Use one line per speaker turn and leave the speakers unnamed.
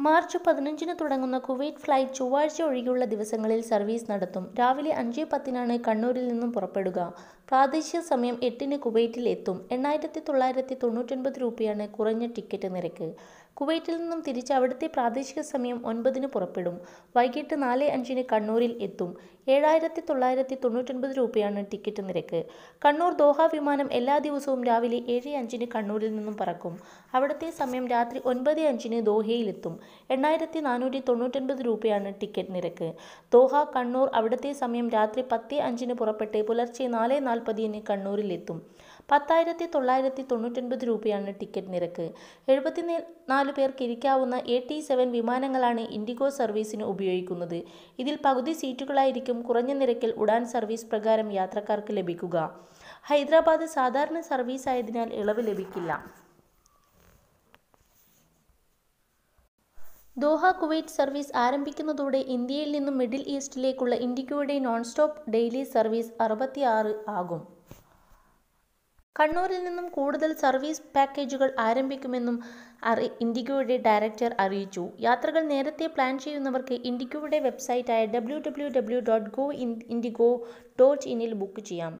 March 15-ന് തുടങ്ങുന്ന Kuwait flight ചൊവ്വാഴ്ച ഒഴികെയുള്ള ദിവസങ്ങളിൽ സർവീസ് നടത്തും. രാവിലെ 5:10-നാണ് കണ്ണൂരിൽ നിന്നും പുറപ്പെടുക. പ്രാദേശിക സമയം 8-ന് കുവൈറ്റിൽ എത്തും. 8,999 രൂപയാണ് കുറഞ്ഞ ടിക്കറ്റ് നിരക്ക്. കുവൈറ്റിൽ നിന്നും തിരിച്ച് അവിടുത്തെ പ്രാദേശിക സമയം 9-ന് പുറപ്പെടും. വൈകിട്ട് 4:05-ന് കണ്ണൂരിൽ എത്തും. 7,999 രൂപയാണ് ടിക്കറ്റ് നിരക്ക്. കണ്ണൂർ ദോഹ വിമാനം എല്ലാ ദിവസവും രാവിലെ 7:05-ന് കണ്ണൂരിൽ നിന്നും പറക്കും. അവിടുത്തെ സമയം രാത്രി 9:05-ന് ദോഹയിലെത്തും. 8,499 രൂപയാണ് ടിക്കറ്റ് നിരക്ക്. ദോഹ കണ്ണൂർ അവിടുത്തെ സമയം രാത്രി 10:05-ന് പുറപ്പെട്ട് പുലർച്ചെ 4:40-ന് കണ്ണൂരിലെത്തും. 10,999 രൂപയാണ് ടിക്കറ്റ് നിരക്ക്. 74 പേർക്ക് ഇരിക്കാവുന്ന AT7 വിമാനങ്ങളാണ് ഇൻഡിഗോ സർവീസിന് ഉപയോഗിക്കുന്നത്. ഇതിൽ പകുതി സീറ്റുകളായിരിക്കും കുറഞ്ഞ നിരക്കിൽ ഉഡാൻ സർവീസ് പ്രകാരം യാത്രക്കാർക്ക് ലഭിക്കുക. ഹൈദരാബാദ് സാധാരണ സർവീസായതിനാൽ ഇളവ് ലഭിക്കില്ല. ദോഹ കുവൈറ്റ് സർവീസ് ആരംഭിക്കുന്നതോടെ ഇന്ത്യയിൽ നിന്നും മിഡിൽ ഈസ്റ്റിലേക്കുള്ള ഇൻഡിഗോയുടെ നോൺ സ്റ്റോപ്പ് ഡെയിലി സർവീസ് 66 ആകും. കണ്ണൂരിൽ നിന്നും കൂടുതൽ സർവീസ് പാക്കേജുകൾ ആരംഭിക്കുമെന്നും ഇൻഡിഗോയുടെ ഡയറക്ടർ അറിയിച്ചു. യാത്രകൾ നേരത്തെ പ്ലാൻ ചെയ്യുന്നവർക്ക് ഇൻഡിഗോയുടെ വെബ്സൈറ്റായ www.goindigo.in-ൽ ബുക്ക് ചെയ്യാം.